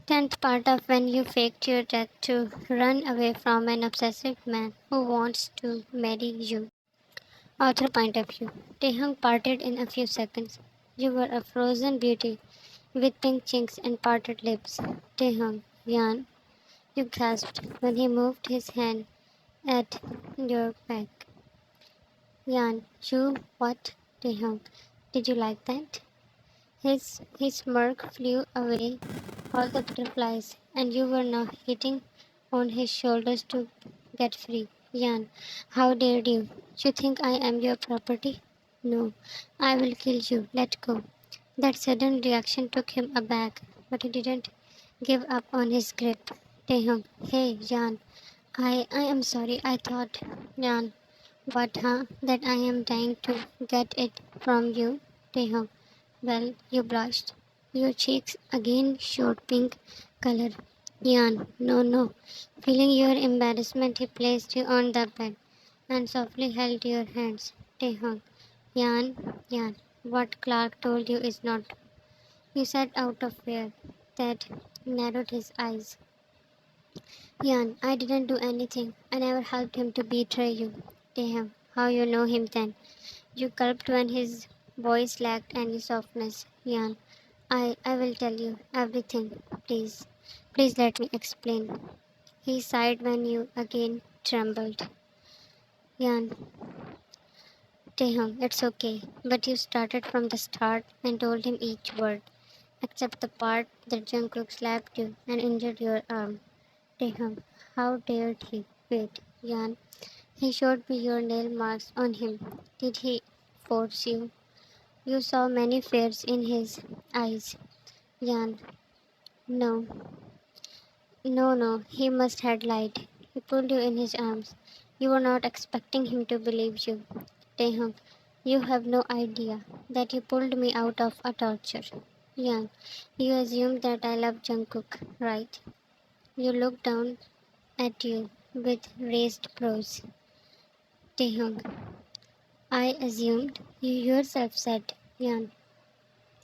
Tenth part of when you faked your death to run away from an obsessive man who wants to marry you. Author point of view. Taehyung parted in a few seconds. You were a frozen beauty with pink cheeks and parted lips. Taehyung, Yan, you gasped when he moved his hand at your back. Yan, you what? Taehyung, did you like that? His smirk flew away all the butterflies, and you were now hitting on his shoulders to get free. Yan, how dared you? You think I am your property? No, I will kill you. Let go. That sudden reaction took him aback, but he didn't give up on his grip. Taehyung, hey, Yan, I am sorry. I thought, Yan, what, huh? That I am dying to get it from you? Taehyung, well, you blushed. Your cheeks again showed pink color. Yan, no, no. Feeling your embarrassment, he placed you on the bed and softly held your hands. Taehyung, Yan, what Clark told you is not. You said out of fear. That narrowed his eyes. Yan, I didn't do anything. I never helped him to betray you. Taehyung, how you know him then? You gulped when his voice lacked any softness. Yan, I will tell you everything. Please. Please let me explain. He sighed when you again trembled. Yan, Taehyung, it's okay. But you started from the start and told him each word, except the part that Jungkook slapped you and injured your arm. Taehyung, how dared he? Wait, Yan, he showed me your nail marks on him. Did he force you? You saw many fears in his eyes. Yan, no, no, he must have lied. He pulled you in his arms. You were not expecting him to believe you. Taehyung, you have no idea that you pulled me out of a torture. Yan, you assumed that I love Jungkook, right? You looked down at you with raised brows. Taehyung, I assumed, you yourself said. Yan,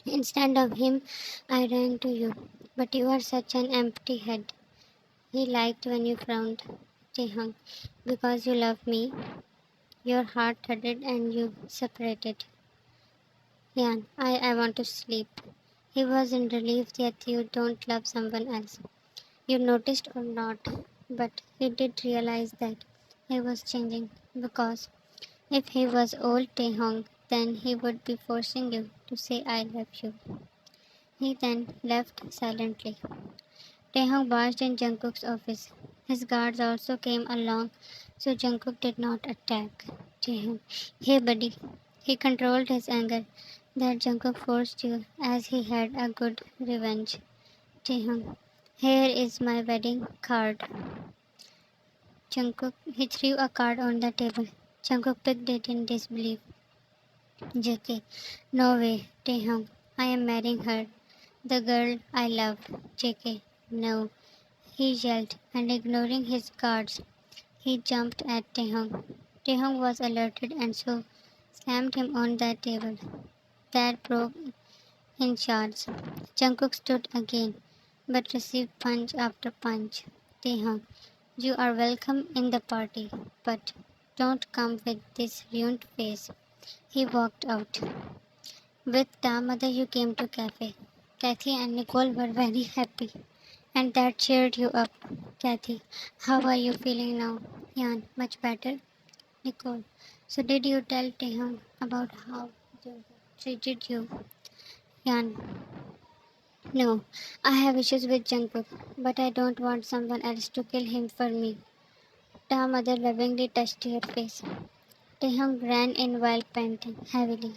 instead of him, I ran to you. But you are such an empty head. He liked when you frowned. Taehyung, because you love me. Your heart thudded and you separated. Yan, I want to sleep. He was in relief that you don't love someone else. You noticed or not, but he did realize that he was changing because if he was old Taehyung, then he would be forcing you to say I love you. He then left silently. Taehyung barged in Jungkook's office. His guards also came along, so Jungkook did not attack Taehyung. Hey buddy, he controlled his anger that Jungkook forced you as he had a good revenge. Taehyung, here is my wedding card. Jungkook, he threw a card on the table. Jungkook picked it in disbelief. JK, no way, Taehyung, I am marrying her. The girl I love. JK, no, he yelled, and ignoring his guards, he jumped at Taehyung. Taehyung was alerted and so slammed him on the table. That broke in shards. Jungkook stood again, but received punch after punch. Taehyung, you are welcome in the party, but don't come with this ruined face. He walked out. With the mother you came to cafe. Kathy and Nicole were very happy, and that cheered you up. Kathy, how are you feeling now? Yan, much better. Nicole, so did you tell Taehyung about how Jungkook treated you? Yan, no, I have issues with Jungkook, but I don't want someone else to kill him for me. The mother lovingly touched your face. Taehyung ran in while panting heavily.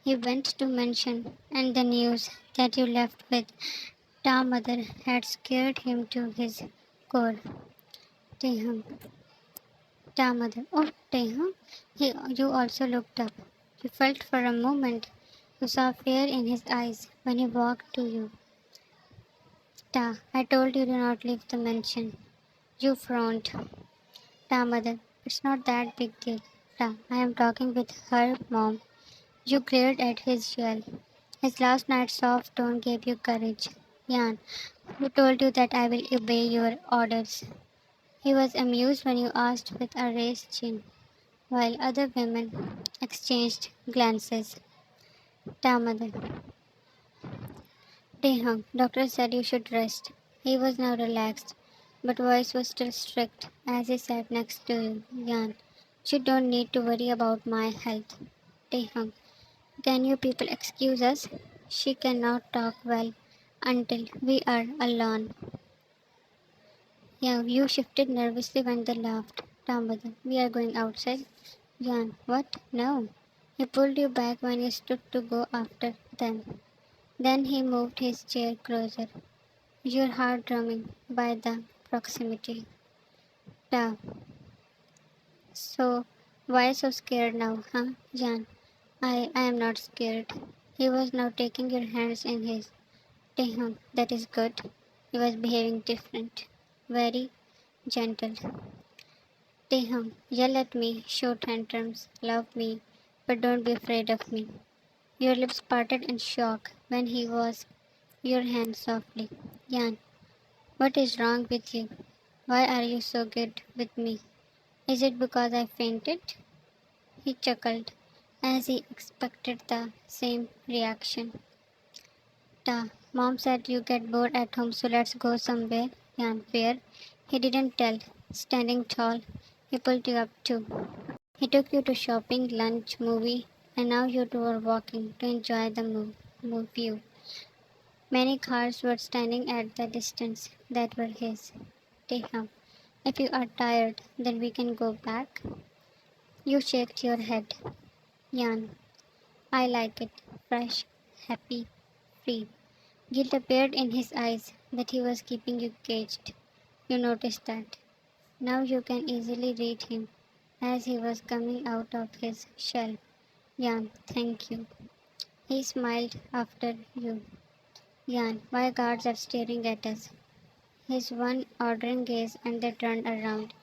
He went to mention, and the news that you left with Ta mother had scared him to his core. Taehyung, Ta mother. Oh, Taehyung. You also looked up. You felt for a moment. You saw fear in his eyes when he walked to you. Ta, I told you to not leave the mansion. You frowned. Ta mother, it's not that big deal. Ta, I am talking with her mom. You glared at his yell. His last night's soft tone gave you courage. Yan, Who told you that I will obey your orders? He was amused when you asked with a raised chin, while other women exchanged glances. Tamada. Taehyung, doctor said you should rest. He was now relaxed, but voice was still strict as he sat next to you. Yan, you don't need to worry about my health. Taehyung, can you people excuse us? She cannot talk well until we are alone. Yeah, you shifted nervously when they laughed. Tamada, we are going outside. Yan, what? No. He pulled you back when you stood to go after them. Then he moved his chair closer, your heart drumming by the proximity. Ta. So, why so scared now, huh, Jan? I am not scared. He was now taking your hands in his. Taehyung, that is good. He was behaving different. Very gentle. Taehyung, yell at me, show tantrums, love me, but don't be afraid of me. Your lips parted in shock when he was your hand softly. Yan, what is wrong with you? Why are you so good with me? Is it because I fainted? He chuckled, as he expected the same reaction. Ta, Mom said you get bored at home, so let's go somewhere. Yan, where? He didn't tell. Standing tall, he pulled you up too. He took you to shopping, lunch, movie, and now you two are walking to enjoy the view. Many cars were standing at the distance that were his. Taehyung, if you are tired, then we can go back. You shaked your head. Yan, I like it. Fresh, happy, free. Guilt appeared in his eyes that he was keeping you caged. You noticed that. Now you can easily read him as he was coming out of his shell. Yan, thank you. He smiled after you. Yan, why guards are staring at us? His one ordering gaze and they turned around.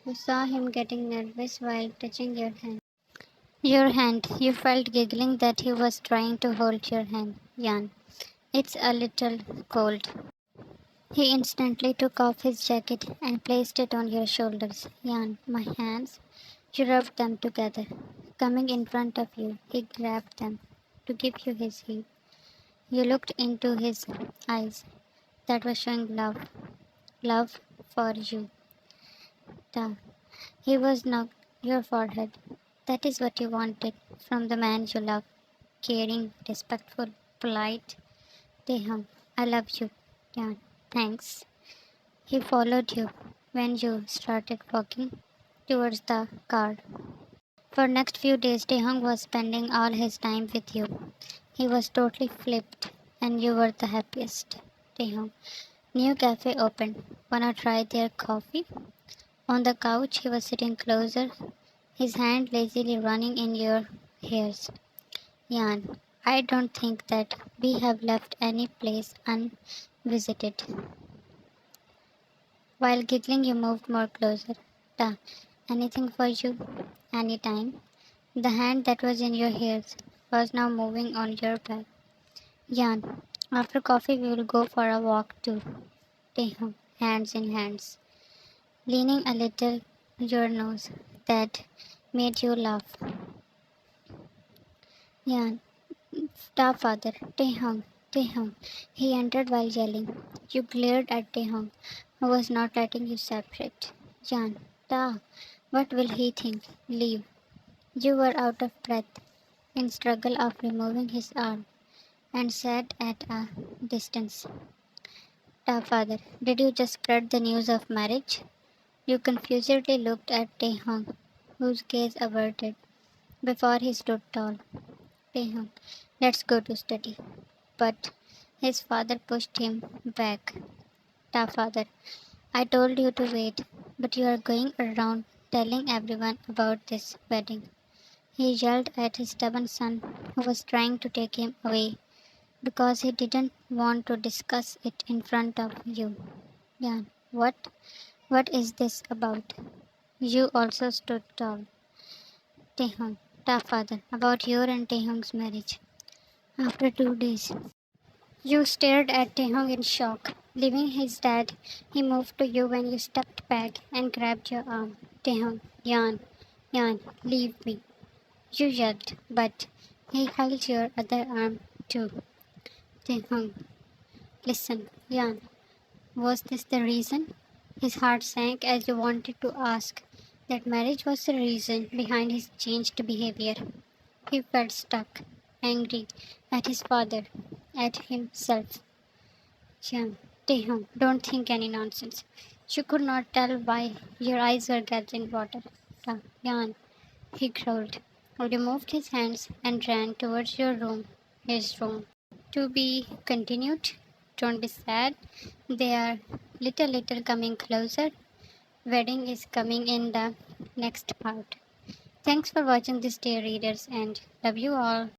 You saw him getting nervous while touching your hand. Your hand. You felt giggling that he was trying to hold your hand. Yan, it's a little cold. He instantly took off his jacket and placed it on your shoulders. Yan, my hands. You rubbed them together. Coming in front of you, he grabbed them to give you his heel. You looked into his eyes that were showing love. Love for you. Ta. He was not your forehead. That is what you wanted from the man you love. Caring, respectful, polite. Taehyung, I love you. Yeah, thanks. He followed you when you started walking towards the car. For next few days, Taehyung was spending all his time with you. He was totally flipped, and you were the happiest. Taehyung, new cafe opened. Wanna try their coffee? On the couch, he was sitting closer, his hand lazily running in your hairs. Yan, I don't think that we have left any place unvisited. While giggling, you moved more closer. Ta, anything for you? Anytime. The hand that was in your hairs was now moving on your back. Yan, after coffee, we will go for a walk too. Taehyung, hands in hands. Leaning a little your nose that made you laugh. Yan, Ta father, Taehyung, Taehyung. He entered while yelling. You glared at Taehyung, who was not letting you separate. Yan, Ta, what will he think? Leave. You were out of breath, in struggle of removing his arm, and sat at a distance. Ta father, did you just spread the news of marriage? You confusedly looked at Taehyung, whose gaze averted before he stood tall. Taehyung, let's go to study. But his father pushed him back. Ta father, I told you to wait, but you are going around telling everyone about this wedding. He yelled at his stubborn son, who was trying to take him away because he didn't want to discuss it in front of you. Yan, what? What is this about? You also stood tall. Taehyung, Ta father, about your and Taehyung's marriage. After 2 days, you stared at Taehyung in shock. Leaving his dad, he moved to you when you stepped back and grabbed your arm. Taehyung, Yan, leave me. You yelled, but he held your other arm too. Taehyung, listen, Yan, was this the reason? His heart sank as he wanted to ask that marriage was the reason behind his changed behavior. He felt stuck, angry at his father, at himself. Young, Taehyung, don't think any nonsense. You could not tell why your eyes were gathering water. Yan, he growled. He removed his hands and ran towards your room, his room. To be continued. Don't be sad. They are little coming closer. Wedding is coming in the next part. Thanks for watching this, dear readers, and love you all.